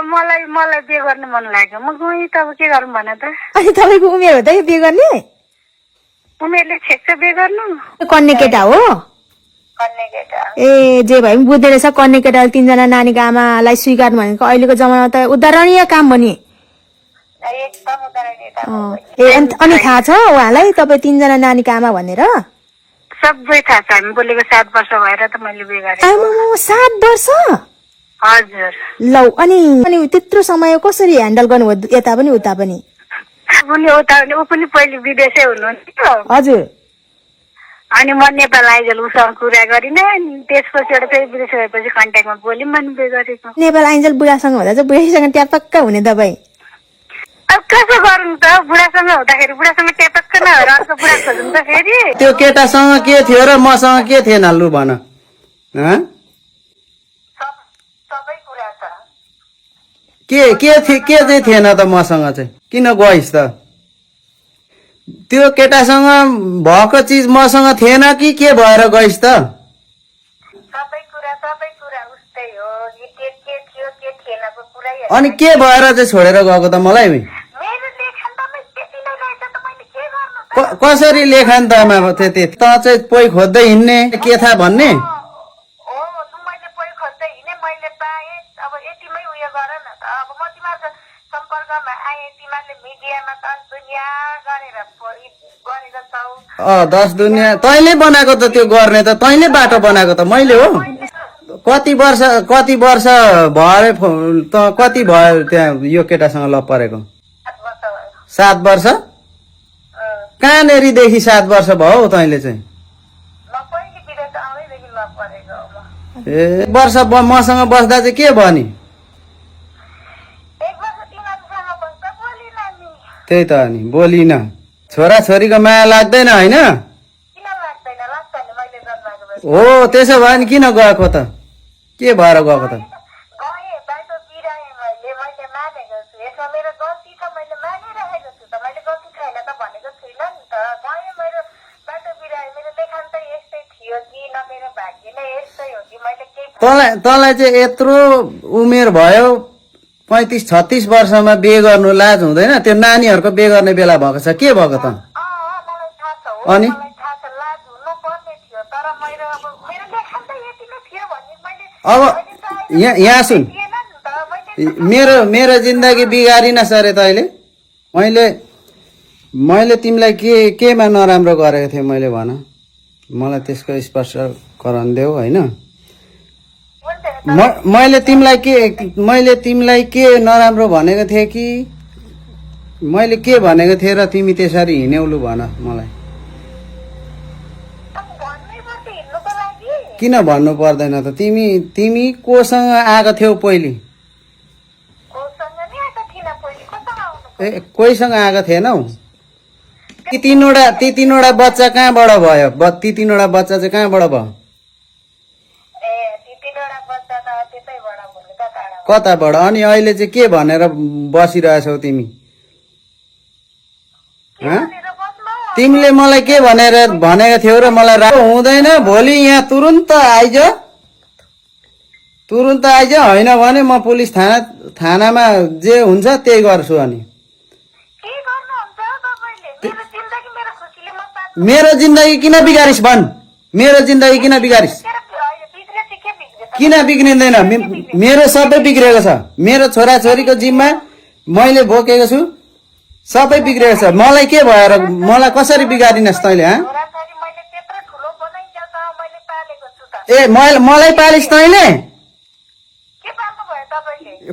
मलाई मलाई बिहे गर्न मन लाग्यो म गएँ त अब के गरौँ भन त अनि तपाईँको उमेर हो त यो बिहे गर्ने उमेरले छेक्छ बिहे गर्नु कन्ने केटा हो कन्ने केटा ए जे भए पनि बुझ्दै रहेछ कन्ने केटाले 3 जना नानीको आमालाई स्वीकार्नु भनेको अहिलेको जमानामा त उदाहरणीय काम हो नि एकदम उदाहरणीय काम हो। ए अनि थाहा छ उहाँलाई तपाईँ 3 जना नानीको आमा भनेर सबै थाहा छ हामी बोलेको 7 वर्ष भएर त मैले बिहे गरेँ आमा 7 वर्ष हजुर लौ अनि त्यत्रो समय कसरी ह्यान्डल गर्नुभयो यता पनि उता पनि उनी उता ऊ पनि पहिले विदेशै हुनुहुन्थ्यो हजुर अनि म नेपाल आइजल उसँग कुरा गरिनँ अनि त्यसपछि एउटा फेरि विदेश भएपछि कन्ट्याक्टमा बोल्यौँ अनि बिहे गरेको नेपाल आइन्जेल बुढासँग हुँदा चाहिँ बुढासँग ट्यापक्क हुने तपाईँ अब कसो गरौँ त बुढासँग हुँदाखेरि बुढासँग ट्यापक्क नभएर अर्को बुढा खोजौँ त फेरि त्यो केटासँग के थियो र मसँग के थिएन लु भन सबै कुरा छ के चाहिँ थिएन त मसँग चाहिँ किन गइस् त त्यो केटासँग भएको चिज मसँग थिएन कि के भएर गइस् त सबै कुरा उस्तै हो के थियो के थिएनको कुरै अनि के भएर चाहिँ छोडेर गएको त मलाई मेरो लेखन त त्यति नै रहेछ त मैले के गर्नु त कसरी लेखन त त चाहिँ पोइ खोज्दै हिँड्ने के थाहा भन्ने हो मैले पोइ खोज्दै हिँडे मैले पाएँ अब यतिमै उयो गर न त अब म तिमीहरूको सम्पर्कमा आएँ तिमीहरूले मिडियामा त दुनियाँ गरेर गरेको छौ 10 दुनियाँ तैँले बनाएको त त्यो गर्ने त तैँले बाटो बनाएको त मैले हो कति वर्ष भए त कति भयो त्यहाँ यो केटासँग लभ परेको 7 वर्ष कहाँनेरिदेखि 7 वर्ष भयो तैँले चाहिँ ए वर्ष मसँग बस्दा चाहिँ के भयो नि त्यही त नि बोलिन छोरा छोरीको माया लाग्दैन होइन हो त्यसो भयो नि किन गएको त के भएर गएको त तँलाई चाहिँ यत्रो उमेर भयो 35-36 वर्षमा बिहे गर्नु लाज हुँदैन त्यो नानीहरूको बिहे गर्ने बेला भएको छ के भएको त अनि अब यहाँ सुन मेरो जिन्दगी बिगारिन सरे तैँले मैले तिमीलाई केमा नराम्रो गरेको थिएँ मैले भन मलाई त्यसको स्पष्ट गराउँदेऊ होइन मैले तिमीलाई के नराम्रो भनेको थिएँ कि मैले के भनेको थिएँ र तिमी त्यसरी हिँड्यौलु भन मलाई किन भन्नु पर्दैन त तिमी कोसँग आएको थियौ पहिले ए कोहीसँग आएको थिएनौ ती तीनवटा बच्चा कहाँबाट भयो ती तीनवटा बच्चा चाहिँ कहाँबाट भयो कताबाट अनि अहिले चाहिँ के भनेर बसिरहेछौ तिमी तिमीले मलाई के भनेको थियौ र मलाई राम्रो हुँदैन भोलि यहाँ तुरुन्त आइज होइन भने म पुलिस थानामा जे हुन्छ त्यही गर्छु अनि मेरो जिन्दगी किन बिगारिस् भन् मेरो जिन्दगी किन बिगारिस् किन बिग्रिँदैन मेरो सबै बिग्रेको छ मेरो छोराछोरीको जिम्मा मैले बोकेको छु सबै बिग्रेको छ मलाई के भएर मलाई कसरी बिगारिनस् तैँले ए मलाई पालिस् तैँले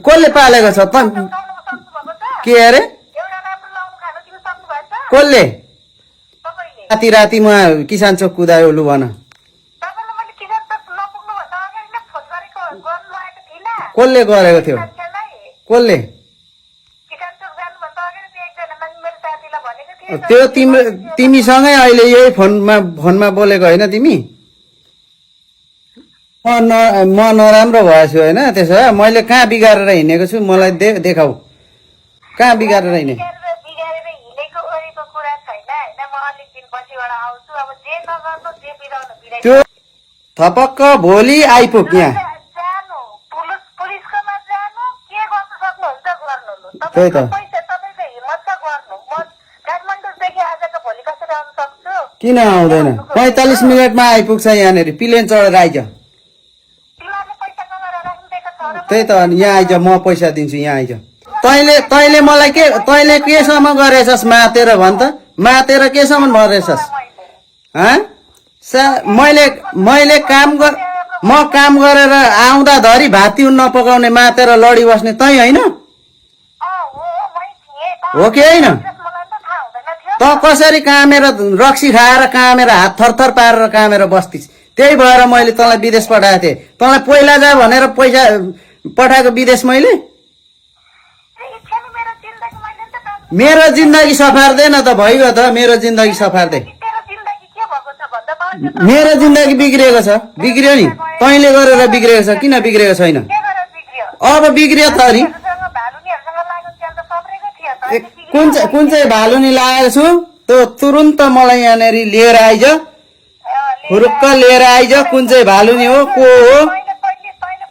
कसले पालेको छ के अरे कसले रातिमा किसान चोक कुदायो लु भन कसले गरेको थियो कसले त्यो तिमीसँगै अहिले यही फोनमा बोलेको होइन तिमी म नराम्रो भएछु होइन त्यसो भए मैले कहाँ बिगारेर हिँडेको छु मलाई देखाऊ कहाँ बिगारेर हिँडे त्यो थपक्क भोलि आइपुग यहाँ गर्नु लु त्यही त। तपाईको पैसा तपाईको हिम्मत छ गर्नु म काठमाडौँदेखि आजको भोलि कसरी आउन सक्छु किन आउँदैन 45 मिनटमा आइपुग्छ यहाँनिर प्लेन चढेर आइज तिमीहरूले पैसा कमाएर राख्नुदिएको छ र त्यही त अनि यहाँ आइज म पैसा दिन्छु यहाँ आइज तैँले मलाई तैँले केसम्म गरेछस् मातेर भन् त मातेर केसम्म गरेछस् मैले म काम गरेर आउँदा धरि भात तिउन नपकाउने मातेर लडी बस्ने तै होइन हो मै थिएँ हो कि होइन मलाई त थाहा हुँदैन थियो त कसरी कामेर रक्सी खाएर कामेर हात थरथर पारेर कामेर बस्थिस् त्यही भएर मैले तँलाई विदेश पठाएको थिएँ तँलाई पहिला जा भनेर पैसा पठाएको विदेश मैले इच्छा नि मेरो जिन्दगी मैले त काम मेरो जिन्दगी सफार्दैन त भइगयो त मेरो जिन्दगी सफार्दै तेरो जिन्दगी के भएको छ भन्दा बाबु मेरो जिन्दगी बिग्रिएको छ बिग्रियो नि तैँले गरेर बिग्रिएको छ किन बिग्रिएको छैन के गरेर बिग्रियो अब बिग्रियो त नि सँग भालुनीहरुसँग लाग्यो त्यहाँ त सब्रेको थियो त ए, कुन चाहिँ भालुनी लागेको छु त्यो तुरुन्त मलाई यहाँनिर लिएर आइज हुरुक्क लिएर आइज कुन चाहिँ भालुनी हो को हो तैँले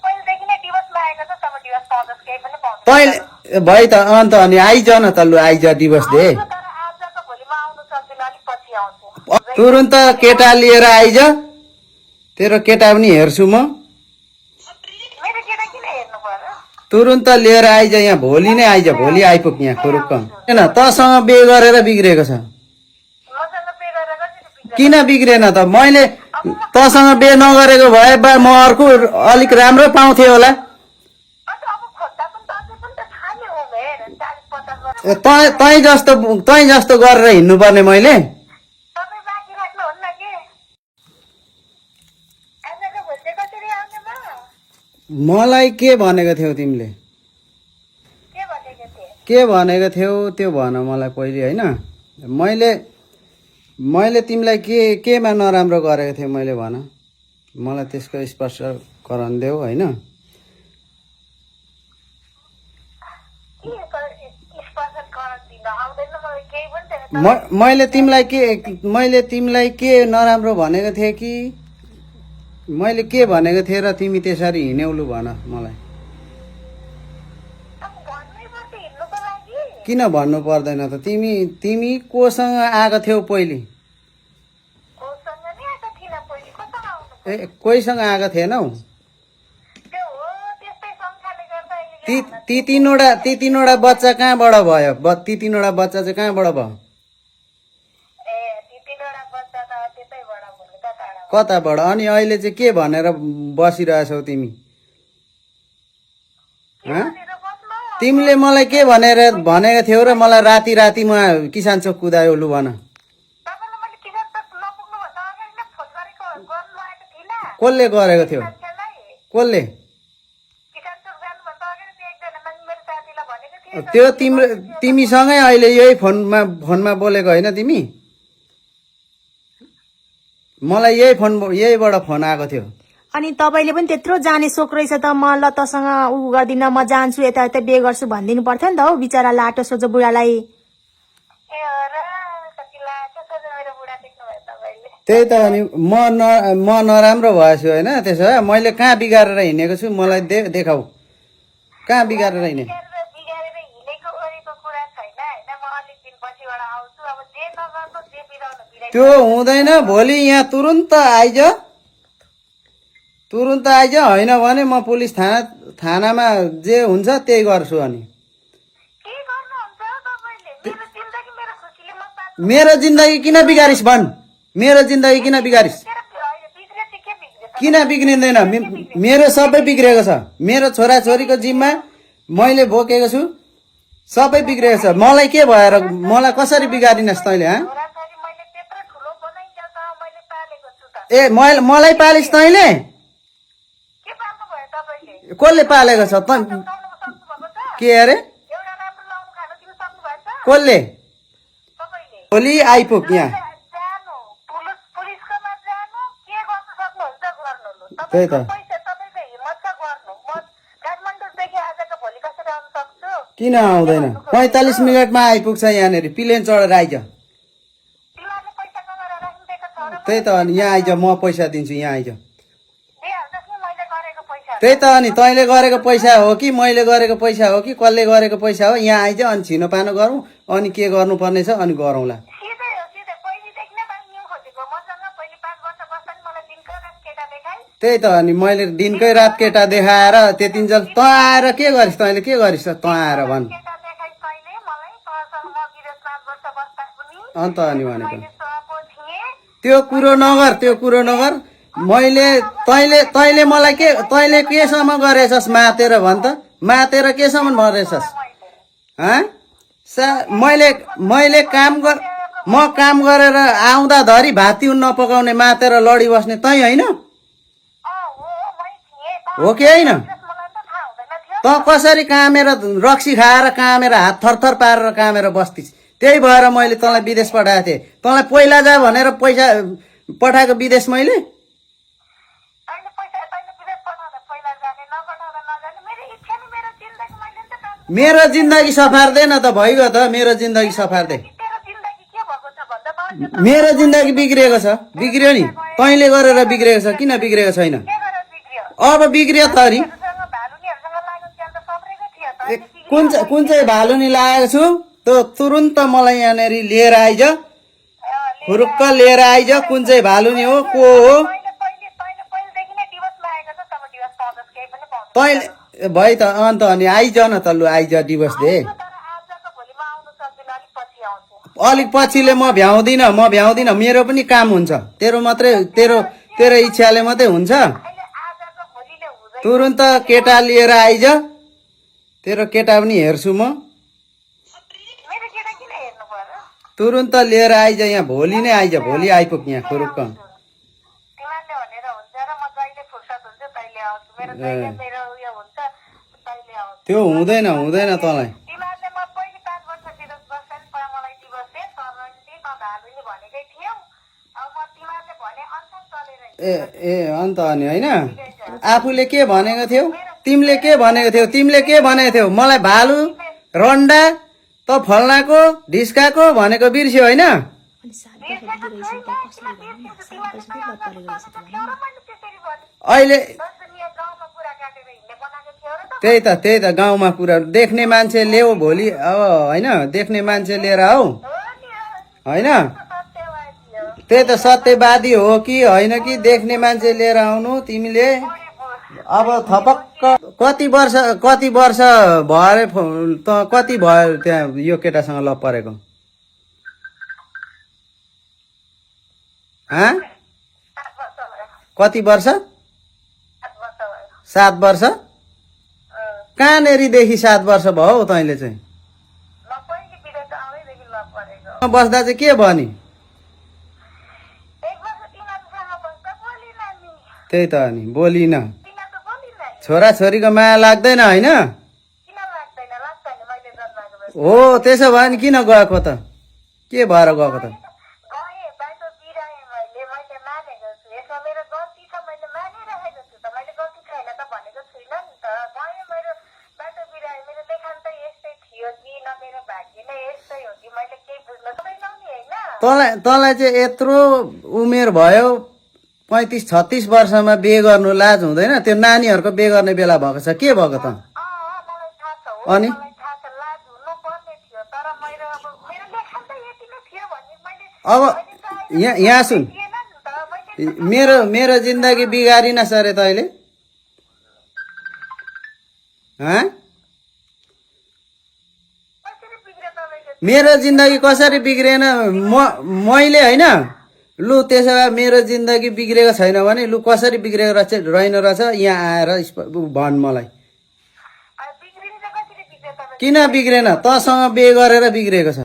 पहिलेदेखि नै दिवसमा आएको छ तब दिवस पाउँछस् केही पनि पाउँदैन तैँले भइ त अन्त अनि आइज न त लु आइज दिवस दे तर आजको भोलिमा आउनु सक्दिनँ अलिक पछि आउँछु तुरुन्त केटा लिएर आइज तेरो केटा पनि हेर्छु म मेरो केटा किन हेर्नु पर्यो तुरुन्त लिएर आइज यहाँ भोलि नै आइज भोलि आइपुग यहाँ खुरुक्क किन तसँग बे गरेर बिग्रेको छ मसँग पे गरेर कसरी बिग्रियो किन बिग्रेन त मैले तसँग बे नगरेको भए बा म अर्को अलिक राम्रो पाउँथे होला अन्त अब खोज्दा पनि त अझै पनि त थाहा नै हो हेर 40-50 वर्ष तै जस्तो गरेर हिँड्नुपर्ने मैले तपाईँ बाँकी राख्नुहुन्न के आजको भोलि चाहिँ कसरी आउने म मलाई के भनेको थियौ तिमीले के भनेको थिएँ के भनेको थियौ त्यो भन मलाई पहिले होइन मैले तिमीलाई केमा नराम्रो गरेको थिएँ मैले भन मलाई त्यसको स्पष्टीकरण देऊ होइन के स्पर्शन गर्न दिन आउँदैन मलाई केही पनि छैन मैले तिमीलाई के नराम्रो भनेको थिएँ कि मैले के भनेको थिएँ र तिमी त्यसरी हिँड्यौलु भन मलाई अब भन्नै पर्छ हिँड्नुको लागि किन भन्नु पर्दैन त तिमी कोसँग आएको थियौ पहिले कोसँग नि आएको थिइनँ पहिले कसँग आउनु ए कोहीसँग आएको थिएनौ त्यो हो त्यस्तै संख्याले गर्दा अहिले ती तीनवटा बच्चा कहाँबाट भयो ती तीनवटा बच्चा चाहिँ कहाँबाट भयो ए ती तीनवटा बच्चा त त्यतैबाट भयो त टाढा कताबाट अनि अहिले चाहिँ के भनेर बसिरहेछौ तिमी हँ? भनेर बस्नु तिमीले मलाई के भनेको थियौ र मलाई रातिमा किसान चोक कुदायो लु भन तपाईँलाई मैले किसान त नपुग्नु भन्दा अगाडि नै फोन गरेको गर्नु आएको थिइनँ कसले गरेको थियो मान्छेलाई कसले किसान चोक जानुभन्दा अगाडि त्यो एकजना मान्छे मेरो साथीलाई भनेको थिएँ त्यो तिमीसँगै अहिले यही फोनमा बोलेको होइन तिमी मलाई यहीबाट फोन आएको थियो अनि तपाईँले पनि त्यत्रो जाने सोख रहेछ त म ल तसँग उ गर्दिनँ म जान्छु यता यता बे गर्छु भनिदिनु पर्थ्यो नि त हौ बिचरा लाटो सोझो बुढालाई ए हो र कति लाग्छ सोझो मेरो बुढा देख्नुभयो तपाईँले त्यही त अनि म नराम्रो भएछु होइन त्यसो भए मैले कहाँ बिगारेर हिँडेको छु मलाई देखाऊ कहाँ बिगारेर हिँडेँ बिगारेर हिँडेको ओरेको कुरा छैन होइन म अलिक दिन पछिबाट आउँछु अब जे नगर्नु जे बिराउनु बिराइ त्यो हुँदैन भोलि यहाँ तुरुन्त आइज होइन भने म पुलिस थानामा जे हुन्छ त्यही गर्छु अनि के गर्नुहुन्छ तपाईँले मेरो जिन्दगी मेरो खुसीले म पाँच मेरो जिन्दगी किन बिगारिस् भन् मेरो जिन्दगी किन बिगारिस् बिग्रे चाहिँ के बिग्रे किन बिग्रिँदैन मेरो सबै बिग्रेको छ मेरो छोराछोरीको जिम्मा मैले बोकेको छु सबै बिग्रेको छ मलाई के भएर मलाई कसरी बिगारिनस् तैँले हँ छोराछोरी मैले त्यत्रो ठुलो बनाइन्छ त मैले पालेको छु त ए मलाई पालिस् तैँले के पाल्नु भयो तपाईँले कसले पालेको छ त लाउनु सक्नुभएको छ के अरे एउटा राम्रो लाउनु खानु दिन सक्नुभएछ कसले तपाईँले भोलि आइपुग यहाँ जानु पुलिसकोमा जानु के गर्नु सक्नुहुन्छ गर्नु लु त्यही त। तपाईँको पैसा तपाईँको हिम्मत छ गर्नु म काठमाडौँदेखि आजको भोलि कसरी आउन सक्छु किन आउँदैन 45 मिनटमा आइपुग्छ यहाँनिर प्लेन चढेर आइज तिमीहरूले पैसा कमाएर राख्नुदिएको छ र त्यही त अनि यहाँ आइज म पैसा दिन्छु यहाँ आइज दिइहाल्छस् नि मैले गरेको पैसा त्यही त अनि तैँले गरेको पैसा हो कि मैले गरेको पैसा हो कि कसले गरेको पैसा हो यहाँ आइज अनि छिनो पानो गरौँ अनि के गर्नुपर्ने छ अनि गरौँला सिधै हो सिधै पहिलेदेखि नै माग्नु खोजेको मसँग पहिले 5 वर्ष बस्दा नि मलाई दिनको रात केटा देखाइ त्यही त अनि मैले दिनकै रात केटा देखाएर त्यतिन्जेल तँ आएर के गरिस् तैँले के गरिस् त तँ आएर भन् केटा देखाइ कहिले मलाई तँसँग म विदेश 5 वर्ष बस्दा पनि अन्त अनि भनेको मैले सको थिएँ त्यो कुरो नगर मैले तैँले मलाई तैँले केसम्म गरेछस् मातेर भन् त मातेर केसम्म गरेछस् मैले म काम गरेर आउँदा धरि भात नपकाउने मातेर लडी बस्ने तै होइन हो कि होइन तँ कसरी कामेर रक्सी खाएर कामेर हात थरथर पारेर कामेर बस्थिस् त्यही भएर मैले तँलाई विदेश पठाएको थिएँ तँलाई पहिला जा भनेर पैसा पठाएको विदेश मैले मेरो जिन्दगी सफार्दे न त भइगयो त मेरो जिन्दगी सफार्दे मेरो जिन्दगी बिग्रिएको छ बिग्रियो नि तैँले गरेर बिग्रिएको छ किन बिग्रिएको छैन अब बिग्रियो त नि कुन चाहिँ भालुनी लागेको छु त्यो तुरुन्त मलाई यहाँनिर लिएर आइज हुरुक्क लिएर आइज कुन चाहिँ भालुनी हो को हो तैँले भइ त अन्त अनि आइज न त लु आइज डिभोर्स दे अलिक पछिले म भ्याउँदिनँ मेरो पनि काम हुन्छ तेरो मात्रै तेरो इच्छाले मात्रै हुन्छ तुरुन्त केटा लिएर आइज तेरो केटा पनि हेर्छु म तुरुन्त लिएर आइज यहाँ भोलि नै आइज भोलि आइपुग यहाँ खुरुक्क त्यो हुँदैन तँलाई ए अन्त अनि होइन आफूले के भनेको थियौ तिमीले के भनेको थियौ मलाई भालु रन्डा त फल्नाको ढिस्काको भनेको बिर्स्यो होइन अहिले त्यही त गाउँमा कुरा देख्ने मान्छे ल्याऊ भोलि अब होइन देख्ने मान्छे लिएर आऊ होइन त्यही त सत्यवादी हो कि होइन कि देख्ने मान्छे लिएर आउनु तिमीले अब थपक्क कति वर्ष भरे त कति भयो त्यहाँ यो केटासँग लभ परेको कति वर्ष 7 वर्ष कहाँनेरिदेखि 7 वर्ष भयो हौ तैँले चाहिँ बस्दा चाहिँ के भयो नि त्यही त अनि बोलिन छोराछोरीको माया लाग्दैन होइन हो त्यसो भयो नि किन गएको त के भएर गएको त तँलाई चाहिँ यत्रो उमेर भयो 35-36 वर्षमा बिहे गर्नु लाज हुँदैन त्यो नानीहरूको बिहे गर्ने बेला भएको छ के भएको त अनि अब यहाँ सुन मेरो जिन्दगी बिगारिन सरे तैँले मेरो जिन्दगी कसरी बिग्रेन मैले होइन लु त्यसो भए मेरो जिन्दगी बिग्रेको छैन भने लु कसरी बिग्रेको रहेन रहेछ यहाँ आएर भन् मलाई किन बिग्रेन तँसँग बिहे गरेर बिग्रेको छ